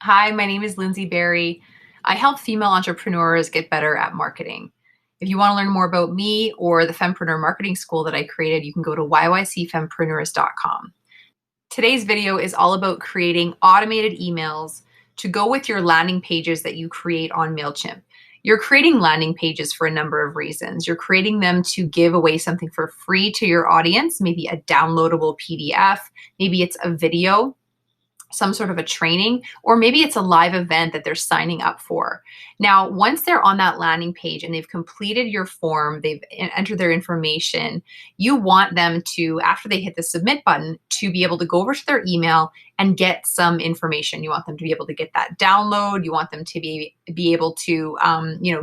Hi, my name is Lyndsie Barrie. I help female entrepreneurs get better at marketing. If you want to learn more about me or the Fempreneur Marketing School that I created, you can go to yycfempreneurs.com. Today's video is all about creating automated emails to go with your landing pages that you create on Mailchimp. You're creating landing pages for a number of reasons. You're creating them to give away something for free to your audience, maybe a downloadable PDF, maybe it's a video, some sort of a training, or maybe it's a live event that they're signing up for. Now, once they're on that landing page and they've completed your form, they've entered their information, you want them to, after they hit the submit button, to be able to go over to their email and get some information. You want them to be able to get that download. You want them to be able to,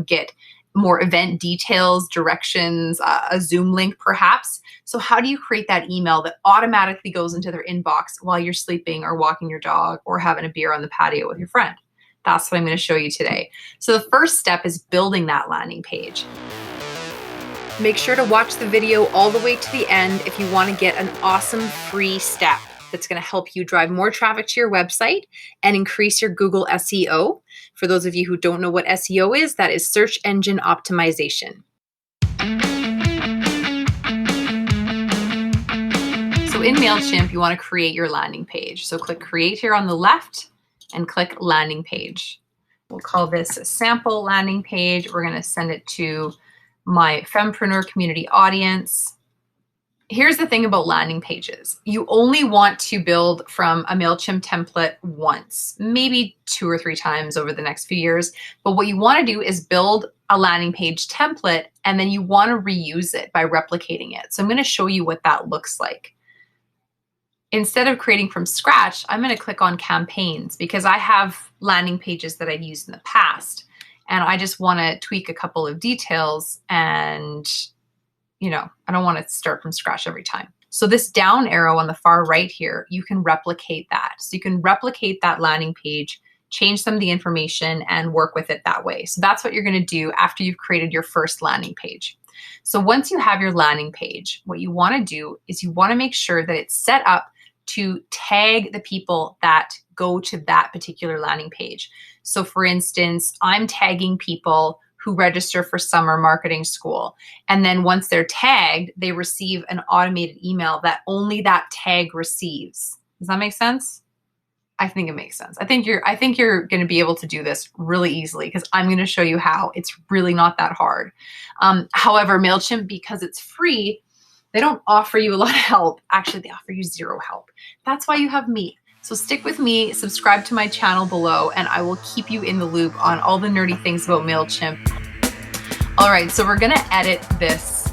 get more event details, directions, a Zoom link perhaps. So how do you create that email that automatically goes into their inbox while you're sleeping or walking your dog or having a beer on the patio with your friend? That's what I'm going to show you today. So the first step is building that landing page. Make sure to watch the video all the way to the end if you want to get an awesome free step that's going to help you drive more traffic to your website and increase your Google SEO. For those of you who don't know what SEO is, that is search engine optimization. So in Mailchimp, you want to create your landing page. So click create here on the left and click landing page. We'll call this a sample landing page. We're going to send it to my Fempreneur community audience. Here's the thing about landing pages. You only want to build from a Mailchimp template once, maybe 2 or 3 times over the next few years. But what you want to do is build a landing page template, and then you want to reuse it by replicating it. So I'm going to show you what that looks like. Instead of creating from scratch, I'm going to click on campaigns because I have landing pages that I've used in the past. And I just want to tweak a couple of details and I don't want to start from scratch every time. So this down arrow on the far right here, you can replicate that. So you can replicate that landing page, change some of the information and work with it that way. So that's what you're going to do after you've created your first landing page. So once you have your landing page, what you want to do is you want to make sure that it's set up to tag the people that go to that particular landing page. So for instance, I'm tagging people who register for summer marketing school. And then once they're tagged, they receive an automated email that only that tag receives. Does that make sense? I think it makes sense. I think you're going to be able to do this really easily because I'm going to show you how. It's really not that hard. However, Mailchimp, because it's free, they don't offer you a lot of help. Actually, they offer you zero help. That's why you have me. So stick with me, subscribe to my channel below, and I will keep you in the loop on all the nerdy things about Mailchimp. All right, so we're gonna edit this.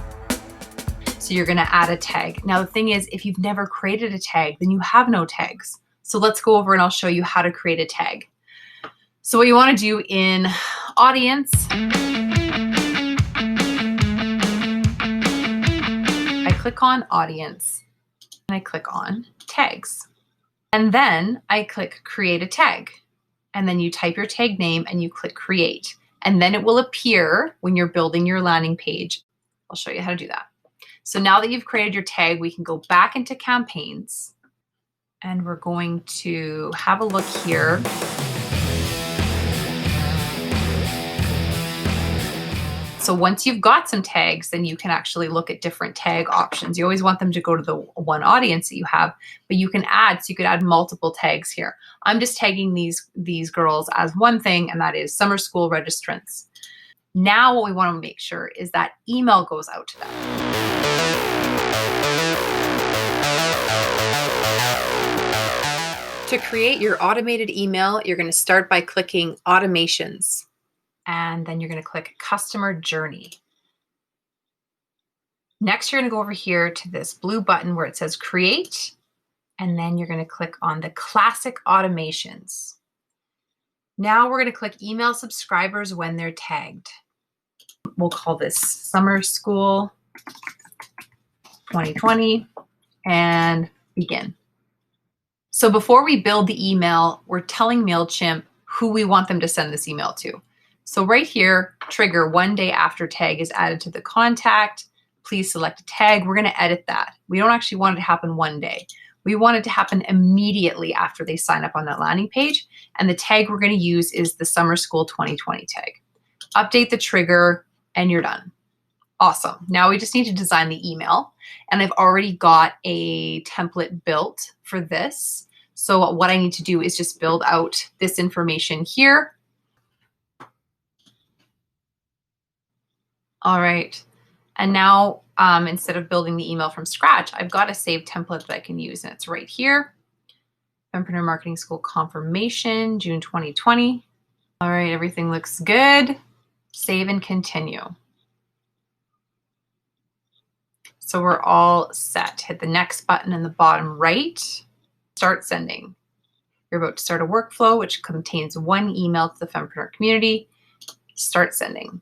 So you're gonna add a tag. Now the thing is, if you've never created a tag, then you have no tags. So let's go over and I'll show you how to create a tag. So what you wanna do in audience, I click on audience and I click on tags. And then I click create a tag. And then you type your tag name and you click create. And then it will appear when you're building your landing page. I'll show you how to do that. So now that you've created your tag, we can go back into campaigns and we're going to have a look here. So once you've got some tags, then you can actually look at different tag options. You always want them to go to the one audience that you have, but you can add, so you could add multiple tags here. I'm just tagging these girls as one thing, and that is summer school registrants. Now what we want to make sure is that email goes out to them. To create your automated email, you're going to start by clicking automations. And then you're going to click customer journey. Next, you're going to go over here to this blue button where it says create, and then you're going to click on the classic automations. Now we're going to click email subscribers when they're tagged. We'll call this summer school 2020 and begin. So before we build the email, we're telling Mailchimp who we want them to send this email to. So right here, trigger 1 day after tag is added to the contact. Please select a tag. We're going to edit that. We don't actually want it to happen 1 day. We want it to happen immediately after they sign up on that landing page. And the tag we're going to use is the Summer School 2020 tag. Update the trigger and you're done. Awesome. Now we just need to design the email, and I've already got a template built for this. So what I need to do is just build out this information here. All right. And now instead of building the email from scratch, I've got a saved template that I can use, and it's right here. Fempreneur Marketing School confirmation, June 2020. All right, everything looks good. Save and continue. So we're all set. Hit the next button in the bottom right. Start sending. You're about to start a workflow which contains one email to the Fempreneur community. Start sending.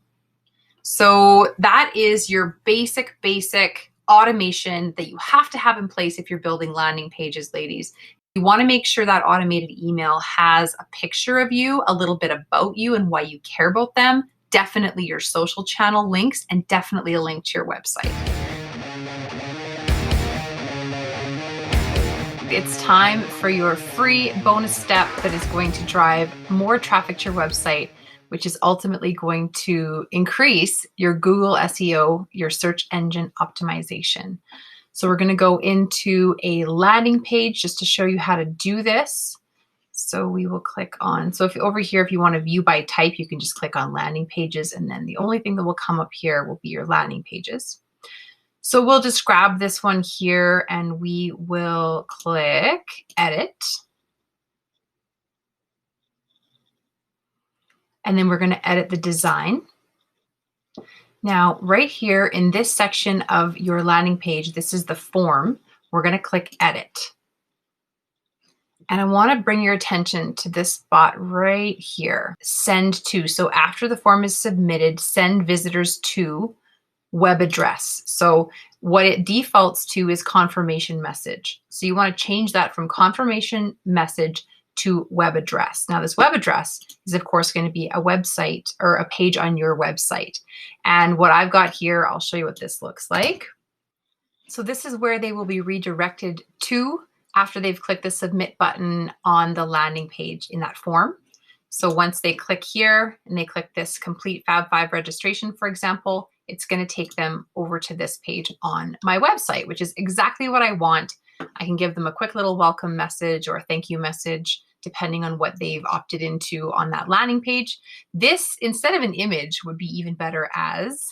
So that is your basic automation that you have to have in place if you're building landing pages, ladies. You want to make sure that automated email has a picture of you, a little bit about you and why you care about them, definitely your social channel links, and definitely a link to your website. It's time for your free bonus step that is going to drive more traffic to your website, which is ultimately going to increase your Google SEO, your search engine optimization. So we're going to go into a landing page just to show you how to do this. So we will click on, so if over here, if you want to view by type, you can just click on landing pages, and then the only thing that will come up here will be your landing pages. So we'll just grab this one here and we will click edit. And then we're going to edit the design. Now, right here in this section of your landing page, this is the form. We're going to click edit. And I want to bring your attention to this spot right here, send to. So after the form is submitted, send visitors to web address. So what it defaults to is confirmation message. So you want to change that from confirmation message to web address. Now this web address is of course going to be a website or a page on your website. And what I've got here, I'll show you what this looks like. So this is where they will be redirected to after they've clicked the submit button on the landing page in that form. So once they click here and they click this complete Fab 5 registration, for example, it's going to take them over to this page on my website, which is exactly what I want. I can give them a quick little welcome message or a thank you message, depending on what they've opted into on that landing page. This, instead of an image, would be even better as,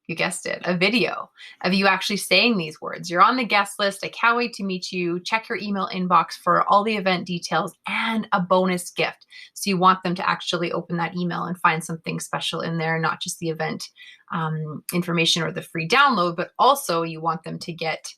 you guessed it, a video of you actually saying these words. You're on the guest list. I can't wait to meet you. Check your email inbox for all the event details and a bonus gift. So you want them to actually open that email and find something special in there, not just the event information or the free download, but also you want them to get,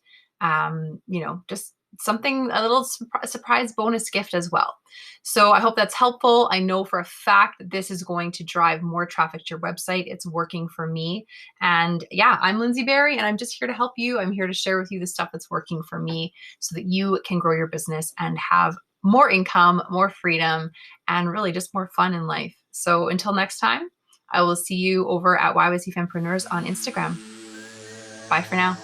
just something, a little surprise bonus gift as well. So I hope that's helpful. I know for a fact that this is going to drive more traffic to your website. It's working for me. And yeah, I'm Lyndsie Barrie and I'm just here to help you. I'm here to share with you the stuff that's working for me so that you can grow your business and have more income, more freedom, and really just more fun in life. So until next time, I will see you over at YYC Fempreneurs on Instagram. Bye for now.